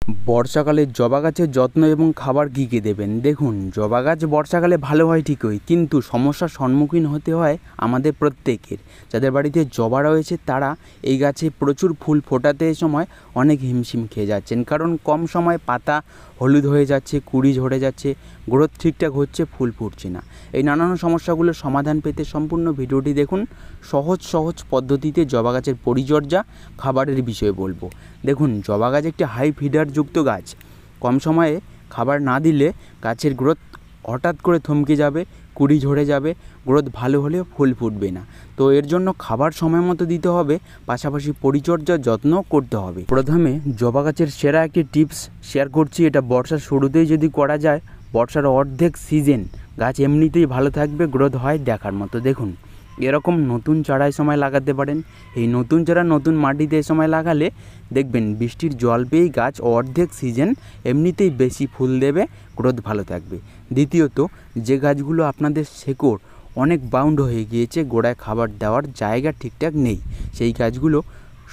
বর্ষাকালে জবা গাছের যত্ন এবং খাবার কী কী দেবেন। দেখুন, জবা গাছ বর্ষাকালে ভালো হয় ঠিকই, কিন্তু সমস্যার সম্মুখীন হতে হয় আমাদের প্রত্যেকের। যাদের বাড়িতে জবা রয়েছে তারা এই গাছে প্রচুর ফুল ফোটাতে সময় অনেক হিমশিম খেয়ে যাচ্ছেন, কারণ কম সময় পাতা হলুদ হয়ে যাচ্ছে, কুঁড়ি ঝরে যাচ্ছে, গ্রোথ ঠিকঠাক হচ্ছে, ফুল ফুটছে না। এই নানান সমস্যাগুলোর সমাধান পেতে সম্পূর্ণ ভিডিওটি দেখুন। সহজ পদ্ধতিতে জবা গাছের পরিচর্যা, খাবারের বিষয়ে বলবো। দেখুন, জবা গাছ একটি হাই ফিডারযুক্ত গাছ। কম সময়ে খাবার না দিলে গাছের গ্রোথ হঠাৎ করে থমকে যাবে, কুঁড়ি ঝরে যাবে, গ্রোথ ভালো হলেও ফুল ফুটবে না। তো এর জন্য খাবার সময় মতো দিতে হবে, পাশাপাশি পরিচর্যার যত্ন করতে হবে। প্রথমে জবা গাছের সেরা একটি টিপস শেয়ার করছি। এটা বর্ষার শুরুতেই যদি করা যায়, বর্ষার অর্ধেক সিজন গাছ এমনিতেই ভালো থাকবে, গ্রোথ হয় দেখার মতো। দেখুন, এরকম নতুন চারায় সময় লাগাতে পারেন। এই নতুন চারা নতুন মাটিতে সময় লাগালে দেখবেন বৃষ্টির জল পেয়েই গাছ অর্ধেক সিজন এমনিতেই বেশি ফুল দেবে, গ্রোথ ভালো থাকবে। দ্বিতীয়ত, যে গাছগুলো আপনাদের শেকড় অনেক বাউন্ড হয়ে গিয়েছে, গোড়ায় খাবার দেওয়ার জায়গা ঠিকঠাক নেই, সেই গাছগুলো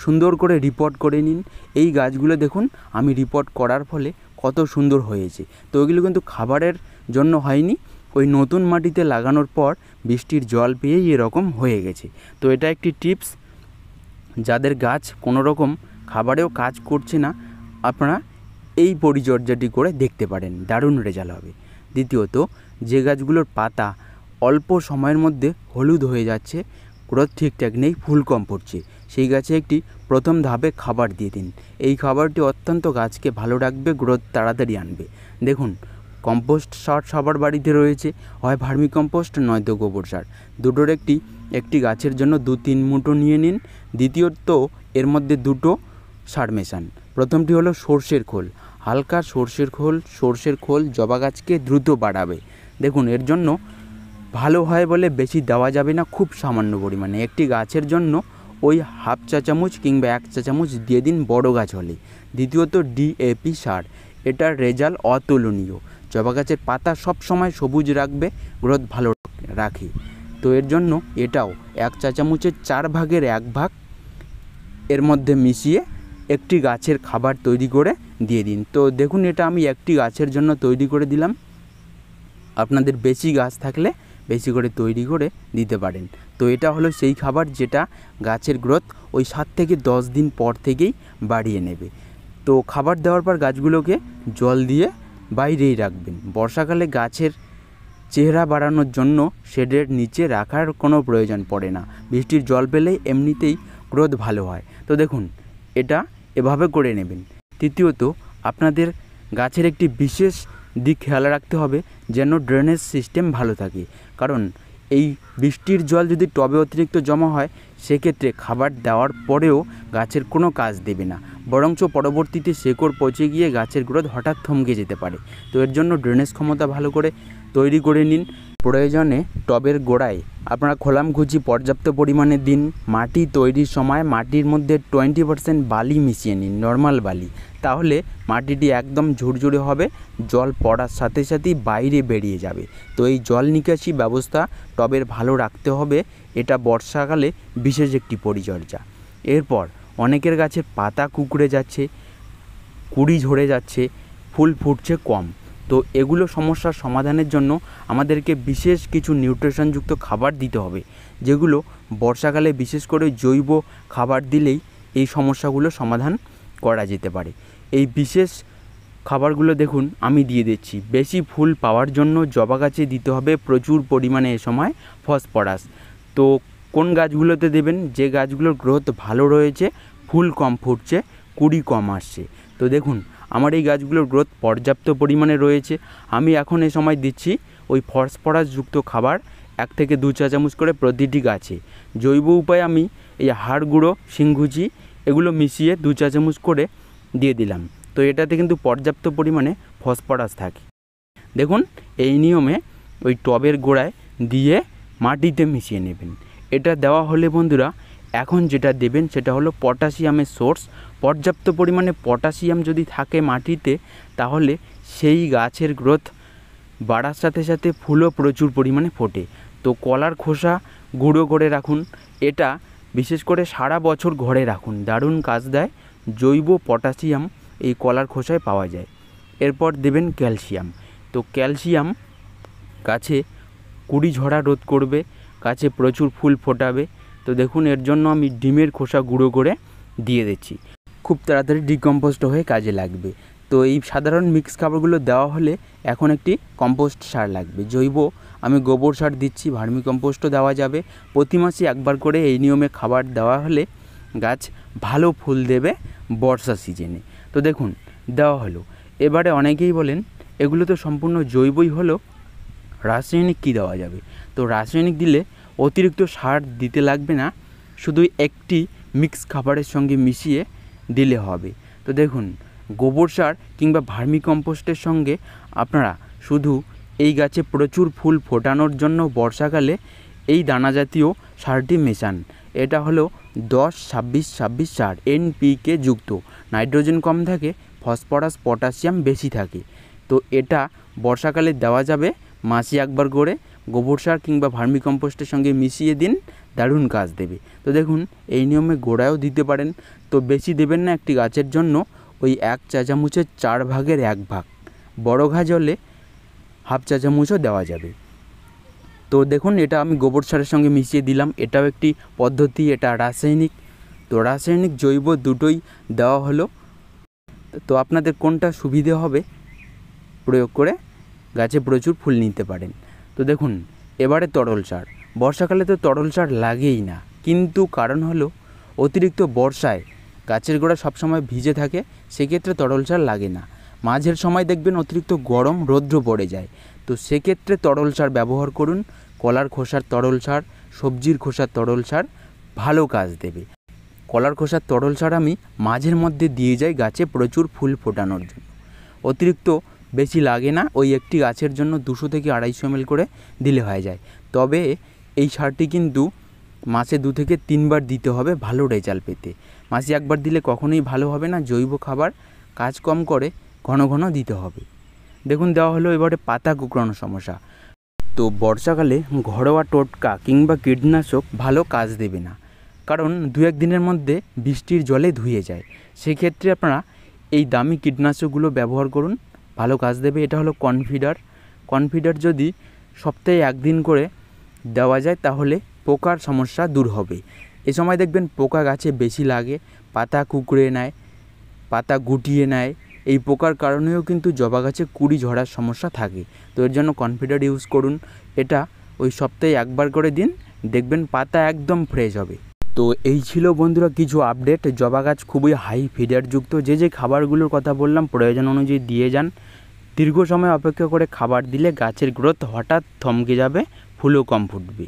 সুন্দর করে রিপোর্ট করে নিন। এই গাছগুলো দেখুন আমি রিপোর্ট করার ফলে কত সুন্দর হয়েছে। তো ওইগুলো কিন্তু খাবারের জন্য হয়নি, ওই নতুন মাটিতে লাগানোর পর বৃষ্টির জল পেয়েই এরকম হয়ে গেছে। তো এটা একটি টিপস, যাদের গাছ কোনো রকম খাবারেও কাজ করছে না, আপনারা এই পরিচর্যাটি করে দেখতে পারেন, দারুণ রেজাল্ট হবে। দ্বিতীয়ত, যে গাছগুলোর পাতা অল্প সময়ের মধ্যে হলুদ হয়ে যাচ্ছে, গ্রোথ ঠিকঠাক নেই, ফুল কম পড়ছে, সেই গাছে একটি প্রথম ধাপে খাবার দিয়ে দিন। এই খাবারটি অত্যন্ত গাছকে ভালো রাখবে, গ্রোথ তাড়াতাড়ি আনবে। দেখুন, কম্পোস্ট সার সবার বাড়িতে রয়েছে, হয় ভার্মি কম্পোস্ট নয়তো গোবর সার, দুটোর একটি গাছের জন্য 2-3 মুঠো নিয়ে নিন। দ্বিতীয়ত, এর মধ্যে দুটো সার মেশান। প্রথমটি হলো সর্ষের খোল। হালকা সর্ষের খোল জবা গাছকে দ্রুত বাড়াবে। দেখুন, এর জন্য ভালো হয় বলে বেশি দেওয়া যাবে না, খুব সামান্য পরিমাণে। একটি গাছের জন্য ওই হাফ চা চামচ কিংবা 1 চা চামচ দিয়ে দিন, বড় গাছ হলে। দ্বিতীয়ত, DAP সার, এটার রেজাল্ট অতুলনীয়। জবা গাছের পাতা সব সময় সবুজ রাখবে, গ্রোথ ভালো রাখে। তো এর জন্য এটাও 1 চা চামচের 4 ভাগের 1 ভাগ এর মধ্যে মিশিয়ে একটি গাছের খাবার তৈরি করে দিয়ে দিন। তো দেখুন, এটা আমি একটি গাছের জন্য তৈরি করে দিলাম। আপনাদের বেশি গাছ থাকলে বেশি করে তৈরি করে দিতে পারেন। তো এটা হলো সেই খাবার যেটা গাছের গ্রোথ ওই 7 থেকে 10 দিন পর থেকেই বাড়িয়ে নেবে। তো খাবার দেওয়ার পর গাছগুলোকে জল দিয়ে বাইরেই রাখবেন। বর্ষাকালে গাছের চেহারা বাড়ানোর জন্য শেডের নিচে রাখার কোনো প্রয়োজন পড়ে না, বৃষ্টির জল পেলেই এমনিতেই গ্রোথ ভালো হয়। তো দেখুন, এটা এভাবে করে নেবেন। তৃতীয়ত, আপনাদের গাছের একটি বিশেষ দিক খেয়াল রাখতে হবে, যেন ড্রেনেজ সিস্টেম ভালো থাকে। কারণ এই বৃষ্টির জল যদি টবে অতিরিক্ত জমা হয়, সেক্ষেত্রে খাবার দেওয়ার পরেও গাছের কোনো কাজ দেবে না, বরঞ্চ পরবর্তীতে শেকড় পচে গিয়ে গাছের গ্রোথ হঠাৎ থমকে যেতে পারে। তো এর জন্য ড্রেনেজ ক্ষমতা ভালো করে তৈরি করে নিন। প্রয়োজনে টবের গোড়ায় আপনারা খোলামখুচি পর্যাপ্ত পরিমাণে দিন। মাটি তৈরির সময় মাটির মধ্যে 20% বালি মিশিয়ে নিন, নর্মাল বালি, তাহলে মাটিটি একদম ঝুরঝুরে হবে, জল পড়ার সাথে সাথেই বাইরে বেরিয়ে যাবে। তো এই জল নিকাশি ব্যবস্থা টবের ভালো রাখতে হবে, এটা বর্ষাকালে বিশেষ একটি পরিচর্যা। এরপর অনেকের গাছের পাতা কুঁকড়ে যাচ্ছে, কুঁড়ি ঝরে যাচ্ছে, ফুল ফুটছে কম। তো এগুলো সমস্যার সমাধানের জন্য আমাদেরকে বিশেষ কিছু নিউট্রিশনযুক্ত খাবার দিতে হবে, যেগুলো বর্ষাকালে বিশেষ করে জৈব খাবার দিলেই এই সমস্যাগুলো সমাধান করা যেতে পারে। এই বিশেষ খাবারগুলো দেখুন আমি দিয়ে দিচ্ছি। বেশি ফুল পাওয়ার জন্য জবা গাছে দিতে হবে প্রচুর পরিমাণে এ সময় ফসফরাস। তো কোন গাছগুলোতে দেবেন? যে গাছগুলোর গ্রোথ ভালো রয়েছে, ফুল কম ফুটছে, কুঁড়ি কম আসছে। তো দেখুন, আমার এই গাছগুলোর গ্রোথ পর্যাপ্ত পরিমাণে রয়েছে। আমি এখন এ সময় দিচ্ছি ওই ফসফরাসযুক্ত খাবার 1 থেকে 2 চা চামচ করে প্রতিটি গাছে। জৈব উপায়ে আমি এই হাড় গুঁড়ো, শিংকুচি এগুলো মিশিয়ে 2 চা চামচ করে দিয়ে দিলাম। তো এটাতে কিন্তু পর্যাপ্ত পরিমাণে ফসফরাস থাকে। দেখুন, এই নিয়মে ওই টবের গোড়ায় দিয়ে মাটিতে মিশিয়ে নেবেন। এটা দেওয়া হলে বন্ধুরা, এখন যেটা দেবেন সেটা হলো পটাশিয়ামের সোর্স। পর্যাপ্ত পরিমাণে পটাশিয়াম যদি থাকে মাটিতে, তাহলে সেই গাছের গ্রোথ বাড়ার সাথে সাথে ফুলও প্রচুর পরিমাণে ফোটে। তো কলার খোসা গুঁড়ো করে রাখুন, এটা বিশেষ করে সারা বছর ঘরে রাখুন, দারুণ কাজ দেয়। জৈব পটাশিয়াম এই কলার খোসায় পাওয়া যায়। এরপর দেবেন ক্যালসিয়াম। তো ক্যালসিয়াম গাছে কুড়ি ঝরা রোধ করবে, গাছে প্রচুর ফুল ফোটাবে। তো দেখুন এর জন্য আমি ডিমের খোসা গুঁড়ো করে দিয়ে দিচ্ছি, খুব তাড়াতাড়ি ডিকম্পোস্ট হয়ে কাজে লাগবে। তো এই সাধারণ মিক্স খাবারগুলো দেওয়া হলে এখন একটি কম্পোস্ট সার লাগবে। জৈব আমি গোবর সার দিচ্ছি, ভার্মি কম্পোস্টও দেওয়া যাবে। প্রতি মাসে একবার করে এই নিয়মে খাবার দেওয়া হলে গাছ ভালো ফুল দেবে বর্ষা সিজনে। তো দেখুন দেওয়া হলো। এবারে অনেকেই বলেন এগুলো তো সম্পূর্ণ জৈবই হলো, রাসায়নিক কী দেওয়া যাবে? তো রাসায়নিক দিলে অতিরিক্ত সার দিতে লাগবে না, শুধু একটি মিক্স খাবারের সঙ্গে মিশিয়ে দিলে হবে। তো দেখুন গোবর সার কিংবা ভার্মি কম্পোস্টের সঙ্গে আপনারা শুধু এই গাছে প্রচুর ফুল ফোটানোর জন্য বর্ষাকালে এই দানা জাতীয় সারটি মেশান। এটা হলো 10-26-26 সার, NPK যুক্ত। নাইট্রোজেন কম থাকে, ফসফরাস পটাশিয়াম বেশি থাকে। তো এটা বর্ষাকালে দেওয়া যাবে মাসে একবার করে। গোবর সার কিংবা ভার্মি কম্পোস্টের সঙ্গে মিশিয়ে দিন, দারুণ কাজ দেবে। তো দেখুন এই নিয়মে গোড়ায়ও দিতে পারেন। তো বেশি দেবেন না, একটি গাছের জন্য ওই 1 চা চামচের 4 ভাগের 1 ভাগ। বড় গাছ হলে হাফ চা চামচও দেওয়া যাবে। তো দেখুন এটা আমি গোবর সারের সঙ্গে মিশিয়ে দিলাম, এটাও একটি পদ্ধতি, এটা রাসায়নিক। তো রাসায়নিক জৈব দুটোই দেওয়া হলো। তো আপনাদের কোনটা সুবিধে হবে প্রয়োগ করে গাছে প্রচুর ফুল নিতে পারেন। তো দেখুন এবারে তরল সার। বর্ষাকালে তো তরল সার লাগেই না, কিন্তু কারণ হলো অতিরিক্ত বর্ষায় গাছের গোড়া সবসময় ভিজে থাকে, সেক্ষেত্রে তরল সার লাগে না। মাঝের সময় দেখবেন অতিরিক্ত গরম রৌদ্র পড়ে যায়, তো সেক্ষেত্রে তরল সার ব্যবহার করুন। কলার খোসার তরল সার, সবজির খোসার তরল সার ভালো কাজ দেবে। কলার খোসার তরল সার আমি মাঝের মধ্যে দিয়ে যাই গাছে প্রচুর ফুল ফোটানোর জন্য। অতিরিক্ত বেশি লাগে না, ওই একটি গাছের জন্য 200 থেকে 250 ml করে দিলে হয়ে যায়। তবে এই সারটি কিন্তু মাসে 2 থেকে 3 বার দিতে হবে ভালো রেজাল্ট পেতে। মাসে একবার দিলে কখনোই ভালো হবে না, জৈব খাবার কাজ কম করে, ঘন ঘন দিতে হবে। দেখুন দেওয়া হলো। এবারে পাতা কুঁকড়ানোর সমস্যা। তো বর্ষাকালে ঘরোয়া টোটকা কিংবা কীটনাশক ভালো কাজ দেবে না, কারণ 2-1 দিনের মধ্যে বৃষ্টির জলে ধুয়ে যায়। সেক্ষেত্রে আপনারা এই দামি কীটনাশকগুলো ব্যবহার করুন, ভালো কাজ দেবে। এটা হলো কনফিডার। কনফিডার যদি সপ্তাহে 1 দিন করে দেওয়া যায় তাহলে পোকার সমস্যা দূর হবে। এ সময় দেখবেন পোকা গাছে বেশি লাগে, পাতা কুঁকড়ে নেয়, পাতা গুটিয়ে নেয়। এই পোকার কারণেও কিন্তু জবা গাছে কুড়ি ঝরার সমস্যা থাকে। তো এর জন্য কনফিডার ইউজ করুন। এটা ওই সপ্তাহে একবার করে দিন, দেখবেন পাতা একদম ফ্রেশ হবে। তো এই ছিল বন্ধুরা কিছু আপডেট। জবা গাছ খুবই হাই ফিডারযুক্ত, যে খাবারগুলোর কথা বললাম প্রয়োজন অনুযায়ী দিয়ে যান। দীর্ঘ সময় অপেক্ষা করে খাবার দিলে গাছের গ্রোথ হঠাৎ থমকে যাবে, ফুলও কম ফুটবে।